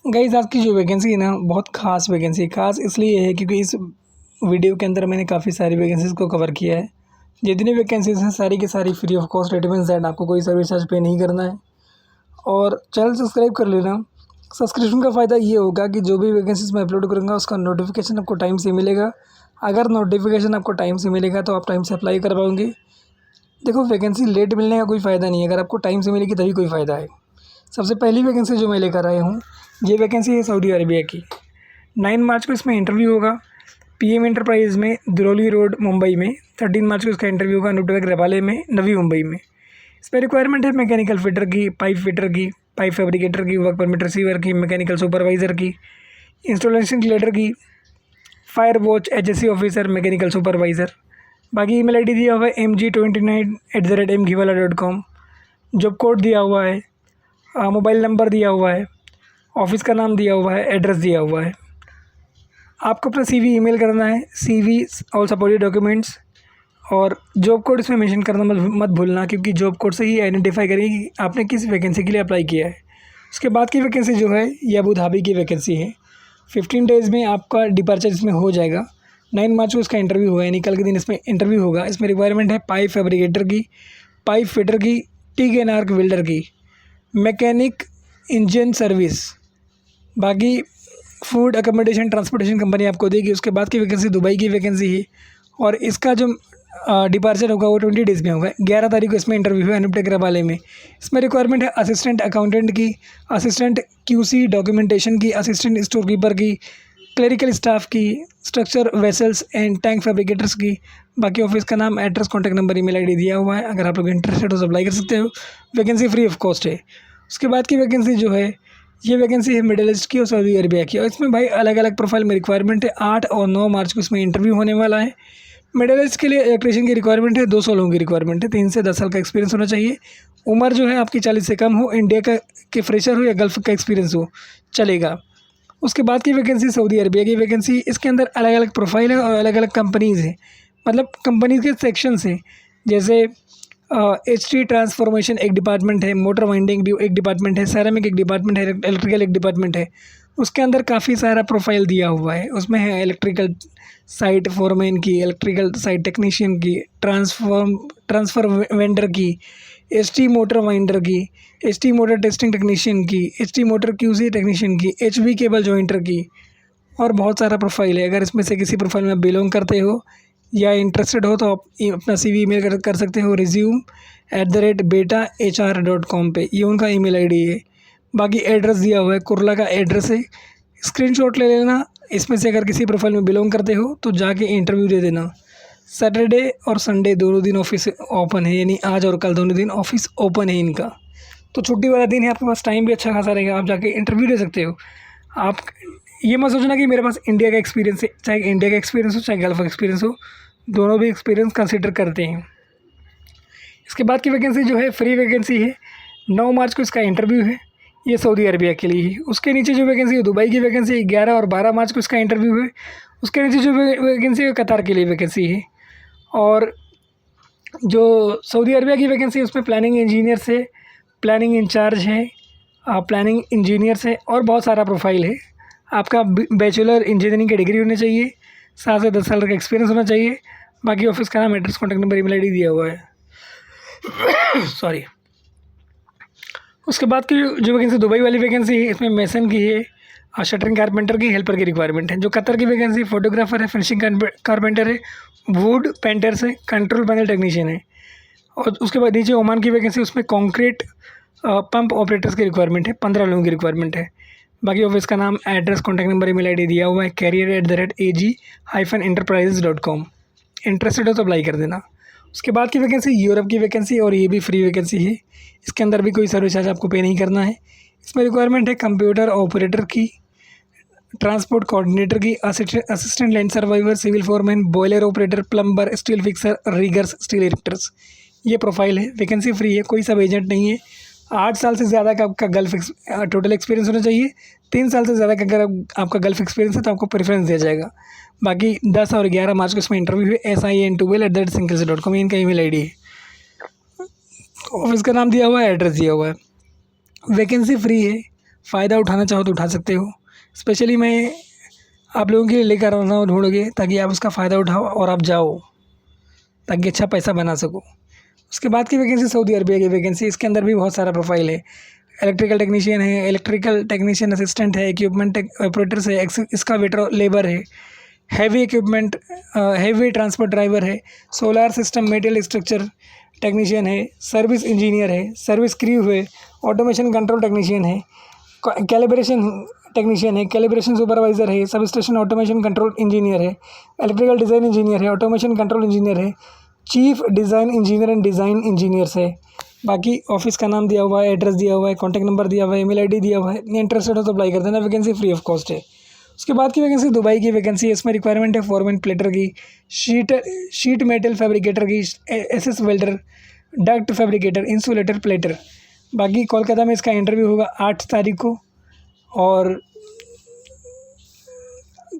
Guys आज की जो वैकेंसी है ना बहुत ख़ास वैकेंसी है। ख़ास इसलिए है क्योंकि इस वीडियो के अंदर मैंने काफ़ी सारी वैकेंसीज़ को कवर किया है। जितनी वैकेंसीज़ हैं सारी की सारी free of cost it means that आपको कोई सर्विस चार्ज पे नहीं करना है। और चैनल सब्सक्राइब कर लेना। सब्सक्रिप्शन का फ़ायदा ये होगा कि जो भी वैकेंसीज़ मैं अपलोड करूँगा उसका नोटिफिकेशन आपको टाइम से मिलेगा। अगर नोटिफिकेशन आपको टाइम से मिलेगा तो आप टाइम से अप्लाई कर पाओगे। देखो वैकेंसी लेट मिलने का कोई फ़ायदा नहीं है, अगर आपको टाइम से मिलेगी तभी कोई फ़ायदा है। सबसे पहली वैकेंसी जो मैं लेकर आया हूँ ये वैकेंसी है सऊदी अरबिया की। 9 मार्च को इसमें इंटरव्यू होगा पीएम एंटरप्राइज़ में, दिरोली रोड, मुंबई में। 13 मार्च को इसका इंटरव्यू होगा नुटवेक रेवाले में, नवी मुंबई में। इसमें रिक्वायरमेंट है मैकेनिकल फिटर की, पाइप फिटर की, पाइप फैब्रिकेटर की, वर्क परमिट रिसीवर की, मैकेनिकल सुपरवाइज़र की, इंस्टॉलेशन क्लियर की, fire watch HSC officer, mechanical supervisor. बाकी ईमेल आईडी दिया हुआ है mg29@mghwala.com। जॉब कोड दिया हुआ है, मोबाइल नंबर दिया हुआ है, ऑफ़िस का नाम दिया हुआ है, एड्रेस दिया हुआ है। आपको अपना सीवी ईमेल करना है, सीवी ऑल सपोर्टेड डॉक्यूमेंट्स, और जॉब कोड इसमें मेंशन करना मत भूलना, क्योंकि जॉब कोड से ही आइडेंटिफाई करेंगे कि आपने किस वैकेंसी के लिए अप्लाई किया है। उसके बाद की वैकेंसी जो है ये अबू धाबी की वैकेंसी है। 15 डेज़ में आपका डिपार्चर इसमें हो जाएगा। 9 मार्च को इसका इंटरव्यू हुआ है, कल के दिन इसमें इंटरव्यू होगा। इसमें रिक्वायरमेंट है पाइप फैब्रिकेटर की, पाइप फिटर की, टीक एंड आर्क वेल्डर की, मैकेनिक, इंजन सर्विस। बाकी फूड अकोमोडेशन ट्रांसपोर्टेशन कंपनी आपको देगी। उसके बाद की वैकेंसी दुबई की वैकेंसी है और इसका जो डिपार्चर होगा वो 20 डेज़ में होगा। 11 तारीख को इसमें इंटरव्यू है अनुपटेक वाले में। इसमें रिक्वायरमेंट है असिस्टेंट अकाउंटेंट की, असिस्टेंट क्यूसी डॉक्यूमेंटेशन की, असिस्टेंट स्टोर कीपर की, क्लरिकल स्टाफ की, structure vessels and tank fabricators की। बाकी ऑफिस का नाम, address, contact number, email ID दिया हुआ है। अगर आप लोग इंटरेस्टेड हो तो अप्लाई कर सकते हो। वैकेंसी फ्री ऑफ कॉस्ट है। उसके बाद की वैकेंसी जो है ये वैकेंसी है मिडिल ईस्ट की और सऊदी अरबिया की, और इसमें भाई अलग अलग प्रोफाइल में रिक्वायरमेंट है। 8 और 9 मार्च को इसमें इंटरव्यू होने वाला है। मिडिल ईस्ट के लिए इलेक्ट्रीशियन की रिक्वायरमेंट है, 200 लोगों की रिक्वायरमेंट है। 3 से 10 साल का एक्सपीरियंस होना चाहिए। उम्र जो है आपकी 40 से कम हो, इंडिया का के फ्रेशर हो या गल्फ का एक्सपीरियंस हो चलेगा। उसके बाद की वैकेंसी सऊदी अरबिया की वैकेंसी। इसके अंदर अलग अलग प्रोफाइल है और अलग अलग कंपनीज़ हैं, मतलब कंपनीज़ के सेक्शंस हैं। जैसे HT ट्रांसफॉर्मेशन एक डिपार्टमेंट है, मोटर वाइंडिंग भी एक डिपार्टमेंट है, सेरामिक एक डिपार्टमेंट है, इलेक्ट्रिकल एक डिपार्टमेंट है। उसके अंदर काफ़ी सारा प्रोफाइल दिया हुआ है। उसमें है इलेक्ट्रिकल साइट फोरमैन की, इलेक्ट्रिकल साइट टेक्नीशियन की, ट्रांसफ़र वेंडर की, HT मोटर वाइंडर की, HT मोटर टेस्टिंग टेक्नीशियन की, HT मोटर QC टेक्नीशियन की, HV केबल जॉइंटर की, और बहुत सारा प्रोफाइल है। अगर इसमें से किसी प्रोफाइल में बिलोंग करते हो या इंटरेस्टेड हो तो आप अपना CV ईमेल कर सकते हो resume@betahr.com पे। ये उनका ईमेल आईडी है। बाकी एड्रेस दिया हुआ है, कुर्ला का एड्रेस है, स्क्रीनशॉट ले लेना। इसमें से अगर किसी प्रोफाइल में बिलोंग करते हो तो जाके इंटरव्यू दे देना। सैटरडे और संडे दोनों दिन ऑफिस ओपन है, यानी आज और कल दोनों दिन ऑफिस ओपन है इनका। तो छुट्टी वाला दिन है, आपके पास टाइम भी अच्छा खासा रहेगा, आप जाके इंटरव्यू दे सकते हो। आप ये मत सोचना कि मेरे पास इंडिया का एक्सपीरियंस है, चाहे इंडिया का एक्सपीरियंस हो चाहे गल्फ का एक्सपीरियंस हो, दोनों भी एक्सपीरियंस कंसिडर करते हैं। इसके बाद की वैकेंसी जो है फ्री वैकेंसी है। 9 मार्च को इसका इंटरव्यू है, ये सऊदी अरबिया के लिए ही। उसके नीचे जो वैकेंसी है दुबई की वैकेंसी है, 11 और 12 मार्च को इसका इंटरव्यू है। उसके नीचे जो वैकेंसी है कतार के लिए वैकेंसी है। और जो सऊदी अरबिया की वैकेंसी है उसमें प्लानिंग इंजीनियर से, प्लानिंग इंचार्ज है, प्लानिंग इंजीनियर से, और बहुत सारा प्रोफाइल है। आपका बैचलर इंजीनियरिंग की डिग्री होनी चाहिए, 7 से 10 साल का एक्सपीरियंस होना चाहिए। बाकी ऑफिस का नाम, address, contact number, email ID दिया हुआ है। सॉरी। उसके बाद की जो वैकेंसी दुबई वाली वैकेंसी है इसमें मेसन की है, शटरिंग कारपेंटर की, हेल्पर की रिक्वायरमेंट है। जो कतर की वैकेंसी फोटोग्राफर है, फिनिशिंग कारपेंटर है, वुड पेंटर्स है, कंट्रोल पैनल टेक्नीशियन है। और उसके बाद नीचे ओमान की वैकेंसी, उसमें कॉन्क्रीट पंप ऑपरेटर्स की रिक्वायरमेंट है, 15 लोगों की रिक्वायरमेंट है। बाकी ऑफिस का नाम, address, contact number, email ID दिया हुआ है, career@ag-enterprises.com। इंटरेस्टेड हो तो अप्लाई कर देना। उसके बाद की वैकेंसी यूरोप की वैकेंसी, और ये भी फ्री वैकेंसी है। इसके अंदर भी कोई सर्विस चार्ज आपको पे नहीं करना है। इसमें रिक्वायरमेंट है कंप्यूटर ऑपरेटर की, ट्रांसपोर्ट कोऑर्डिनेटर की, assistant land surveyor, civil foreman, boiler operator, plumber, steel fixer, riggers, steel erectors. ये प्रोफाइल है। वैकेंसी फ्री है, कोई सब एजेंट नहीं है। 8 साल से ज़्यादा का आपका गल्फ टोटल एक्सपीरियंस होना चाहिए। 3 साल से ज़्यादा का अगर आपका गल्फ एक्सपीरियंस है तो आपको प्रेफरेंस दिया जाएगा। बाकी 10 और 11 मार्च को इसमें इंटरव्यू है। sin12@sinkles.com इनका ईमेल आईडी है। ऑफिस का नाम दिया हुआ है, एड्रेस दिया हुआ है। वैकेंसी फ्री है, फ़ायदा उठाना चाहो तो उठा सकते हो। स्पेशली मैं आप लोगों के लिए लेकर आ रहा हूँ ढूँढ के, ताकि आप उसका फ़ायदा उठाओ और आप जाओ, ताकि अच्छा पैसा बना सको। उसके बाद की वैकेंसी सऊदी अरबिया की वैकेंसी, इसके अंदर भी बहुत सारा प्रोफाइल है। इलेक्ट्रिकल टेक्नीशियन है, इलेक्ट्रिकल टेक्नीशियन असिस्टेंट है, इक्विपमेंट ऑपरेटर्स है, एक्सकावेटर लेबर है, heavy equipment heavy transport driver है, solar system metal structure technician है, सर्विस इंजीनियर है, सर्विस क्रू है, ऑटोमेशन कंट्रोल टेक्नीशियन है, कैलिब्रेशन टेक्नीशियन है, कैलिब्रेशन सुपरवाइज़र है, substation automation control engineer है, इलेक्ट्रिकल डिज़ाइन इंजीनियर है, ऑटोमेशन कंट्रोल इंजीनियर है, chief design engineer and design engineers है। बाकी ऑफिस का नाम दिया हुआ है, एड्रेस दिया हुआ है, कॉन्टैक्ट नंबर दिया हुआ है, ईमेल आईडी दिया हुआ है। इंटरेस्टेड हो तो अप्लाई कर देना, वैकेंसी फ्री ऑफ कॉस्ट है। उसके बाद की वैकेंसी दुबई की वैकेंसी है। इसमें रिक्वायरमेंट है फोरमैन प्लेटर की, शीट मेटल फैब्रिकेटर की, SS welder, duct fabricator, insulator, platter. बाकी कोलकाता में इसका इंटरव्यू होगा 8 तारीख को, और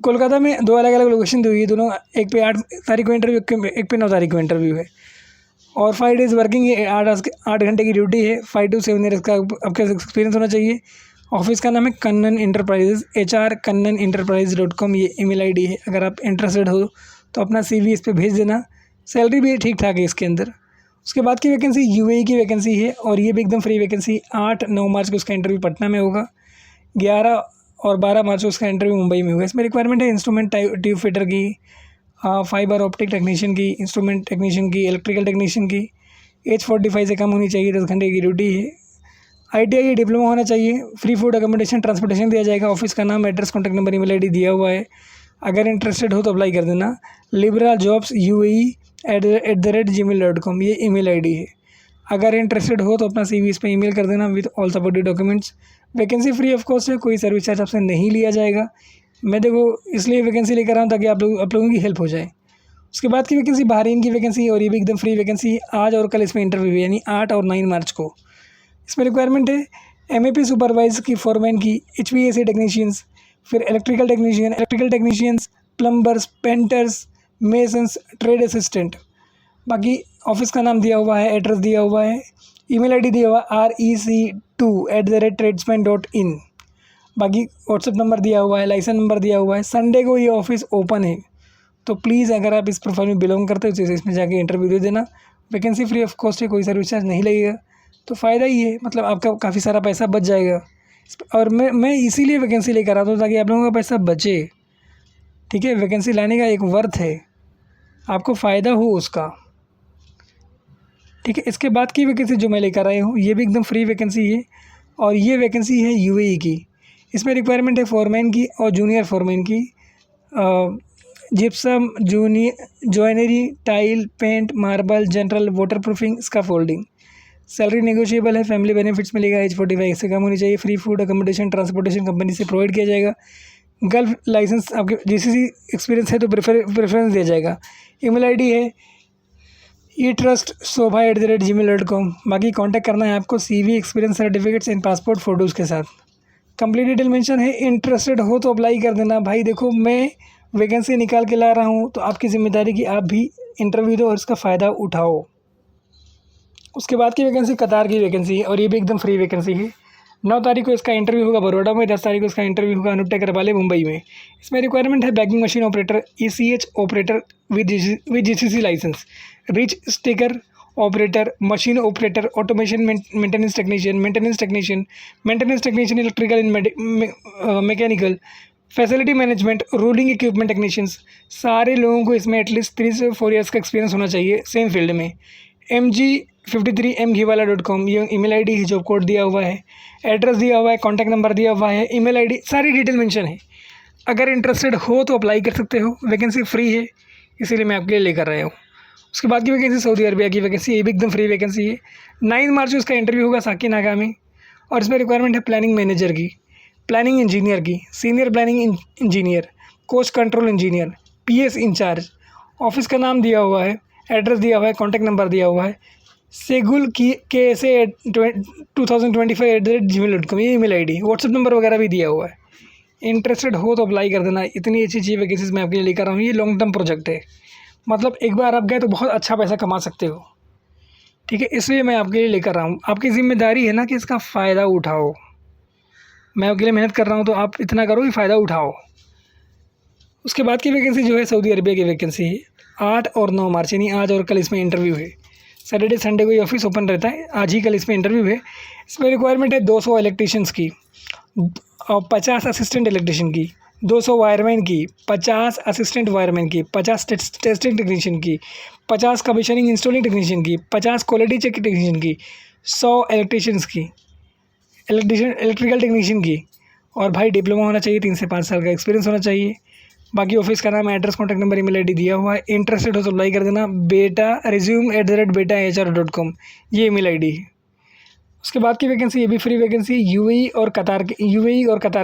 कोलकाता में 2 अलग अलग लोकेशन दी हुई है, दोनों एक पे 8 तारीख को इंटरव्यू, एक पे 9 तारीख को इंटरव्यू है। और 5 डेज़ वर्किंग है, 8 घंटे की ड्यूटी है। 5 to 7 ईयर्स का आपका एक्सपीरियंस होना चाहिए। ऑफिस का नाम है कन्नन इंटरप्राइजेज, hr@kannanenterprise.com ये ईमेल आईडी है। अगर आप इंटरेस्टेड हो तो अपना CV इस पर भेज देना। सैलरी भी ठीक ठाक है इसके अंदर। उसके बाद की वैकेंसी UAE की वैकेंसी है, और ये भी एकदम फ्री वैकेंसी। 8-9 मार्च को उसका इंटरव्यू पटना में होगा, 11 और 12 मार्च को उसका इंटरव्यू मुंबई में होगा। इसमें रिक्वायरमेंट है इंस्ट्रूमेंट ट्यूब फिटर की, फाइबर ऑप्टिक टेक्नीशियन की, इंस्ट्रूमेंट टेक्नीशियन की, इलेक्ट्रिकल टेक्नीशियन की। एज 45 से कम होनी चाहिए, 10 घंटे की ड्यूटी है। ITI डिप्लोमा होना चाहिए। फ्री फूड अकोमोडेशन ट्रांसपोर्टेशन दिया जाएगा। ऑफिस का नाम, address, contact number, email ID दिया हुआ है। अगर इंटरेस्टेड हो तो अप्लाई कर देना। लिबरा जॉब्स UAE@gmail.com ये ईमेल आईडी है। अगर इंटरेस्टेड हो तो अपना CV इस पर ईमेल कर देना with all supported documents. Vacancy free of cost है, कोई सर्विस चार्ज आपसे नहीं लिया जाएगा। मैं देखो इसलिए वैकेंसी लेकर आऊँ ताकि आप लोगों की हेल्प हो जाए। उसके बाद की वैकेंसी बहरीन की वैकेंसी है, और ये भी एकदम फ्री वैकेंसी है। आज और कल इसमें इंटरव्यू है, यानी 8 और 9 मार्च को। इसमें रिक्वायरमेंट है MEP सुपरवाइज की, फोरमैन की, HVAC टेक्नीशियंस, फिर electrical technicians, plumbers, painters, masons, trade assistant. बाकी ऑफिस का नाम दिया हुआ है, एड्रेस दिया हुआ है, ईमेल आईडी दिया हुआ है rec2@tradesman.in। बाकी व्हाट्सएप नंबर दिया हुआ है, लाइसेंस नंबर दिया हुआ है। संडे को ये ऑफिस ओपन है, तो प्लीज़ अगर आप इस प्रोफाइल में बिलोंग करते हो तो इसमें जाके इंटरव्यू दे देना। वैकेंसी फ्री ऑफ कॉस्ट है, कोई सर्विस चार्ज नहीं लगेगा, तो फ़ायदा ही है। मतलब आपका काफ़ी सारा पैसा बच जाएगा। और मैं इसीलिए वैकेंसी लेकर आता हूँ ताकि आप लोगों का पैसा बचे। ठीक है, वैकेंसी लाने का एक वर्थ है, आपको फ़ायदा हो उसका। ठीक है, इसके बाद की वैकेंसी जो मैं लेकर आया हूँ ये भी एकदम फ्री वैकेंसी है, और ये वैकेंसी है UAE की। इसमें रिक्वायरमेंट है फोरमैन की और जूनियर फोरमैन की, gypsum, joinery, tile, paint, marble, general, water proofing, scaffolding. Salary negotiable है। फैमिली बेनिफिट्स मिलेगा। एज 45 से कम होनी चाहिए। Free food accommodation transportation company से प्रोवाइड किया जाएगा। गल्फ लाइसेंस, आपके GCC एक्सपीरियंस है तो प्रेफरेंस दिया जाएगा। ईमेल आईडी है etrustsobha@gmail.com। बाकी कांटेक्ट करना है आपको CV, experience certificates and passport photos के साथ। कंप्लीट डिटेल मेंशन है। इंटरेस्टेड हो तो अप्लाई कर देना। भाई देखो, मैं वैकेंसी निकाल के ला रहा हूँ, तो आपकी ज़िम्मेदारी कि आप भी इंटरव्यू दो और इसका फ़ायदा उठाओ। उसके बाद की वैकेंसी कतार की वैकेंसी है, और ये भी एकदम फ्री वैकेंसी है। 9 तारीख को इसका इंटरव्यू होगा बड़ौदा में, 10 तारीख को इसका इंटरव्यू होगा अनूप टेकर वाले मुंबई में। इसमें रिक्वायरमेंट है bagging machine operator, ECH operator with GCC licence, reach stacker operator, machine operator, automation maintenance technician, electrical and mechanical, facility management, rolling equipment technicians. सारे लोगों को इसमें एटलीस्ट 3 से 4 ईयर्स का एक्सपीरियंस होना चाहिए सेम फील्ड में। mg53mghiwala.com ये ईमेल आईडी है, जॉब कोड दिया हुआ है, एड्रेस दिया हुआ है, कॉन्टैक्ट नंबर दिया हुआ है, ईमेल आईडी, सारी डिटेल मेंशन है। अगर इंटरेस्टेड हो तो अप्लाई कर सकते हो। वैकेंसी फ्री है, इसीलिए मैं आपके लिए लेकर आया हूँ। उसके बाद की वैकेंसी सऊदी अरबिया की वैकेंसी, ये भी एकदम फ्री वैकेंसी है। 9 मार्च को इसका इंटरव्यू होगा साकिनागा में, और इसमें रिक्वायरमेंट है प्लानिंग मैनेजर की, प्लानिंग इंजीनियर की, senior planning engineer, cost control engineer, PS incharge. Office का नाम दिया हुआ है, एड्रेस दिया हुआ है, कॉन्टैक्ट नंबर दिया हुआ है, सेगुल की KSA2025@gmail.com ये ईमेल आईडी, व्हाट्सएप नंबर वगैरह भी दिया हुआ है। इंटरेस्टेड हो तो अप्लाई कर देना। इतनी अच्छी वैकेंसीज मैं आपके लिए लेकर आऊँ। ये लॉन्ग टर्म प्रोजेक्ट है, मतलब एक बार आप गए तो बहुत अच्छा पैसा कमा सकते हो। ठीक है, इसलिए मैं आपके लिए लेकर आऊँ। आपकी जिम्मेदारी है ना कि इसका फ़ायदा उठाओ। मैं अकेले मेहनत कर रहा हूँ, तो आप इतना करो कि फ़ायदा उठाओ। उसके बाद की वैकेंसी जो है सऊदी अरबिया की वैकेंसी है, 8 और 9 मार्च यानी आज और कल इसमें इंटरव्यू है। सैटरडे संडे को ये ऑफिस ओपन रहता है, आज ही कल इसमें इंटरव्यू है। इसमें रिक्वायरमेंट है 200 इलेक्ट्रीशियंस की और 50 असिस्टेंट इलेक्ट्रीशियन की, 200 वायरमैन की, 50 असिस्टेंट वायरमैन की, 50 टेस्टिंग टेक्नीशियन की, 50 कमीशनिंग इंस्टॉलिंग टेक्नीशियन की, 50 क्वालिटी चेक टेक्नीशियन की, 100 इलेक्ट्रीशियंस की, इलेक्ट्रिकल टेक्नीशियन की। और भाई डिप्लोमा होना चाहिए, 3 से 5 साल का एक्सपीरियंस होना चाहिए। बाकी ऑफिस का नाम, address, contact number, email ID दिया हुआ है। इंटरेस्टेड हो तो अप्लाई कर देना, beta@betahr.com ये ईमेल आईडी है। उसके बाद की वैकेंसी, ये भी फ्री वैकेंसी, यूएई और कतार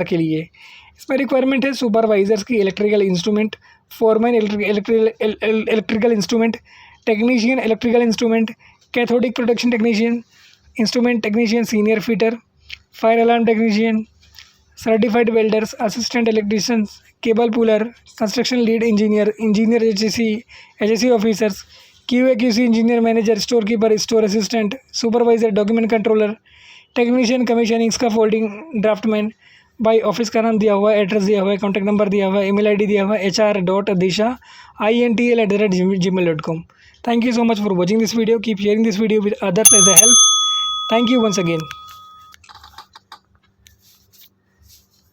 के लिए। इसमें रिक्वायरमेंट है सुपरवाइजर्स की, electrical instrument, foreman electrical instrument, technician electrical instrument, cathodic protection technician, instrument technician, senior fitter, fire alarm technician, certified welders, assistant electricians, cable puller, construction lead engineer HSC officers, QA/QC engineer, manager, store keeper, store assistant, supervisor, document controller, technician, commissioning, scaffolding, draftsman. भाई office का नाम दिया हुआ है, address दिया हुआ है, contact number दिया हुआ है, ईमेल आईडी दिया हुआ है, hr.disha@gmail.com। Thank you so much for watching this video. Keep sharing this video with others as a help. Thank you once again.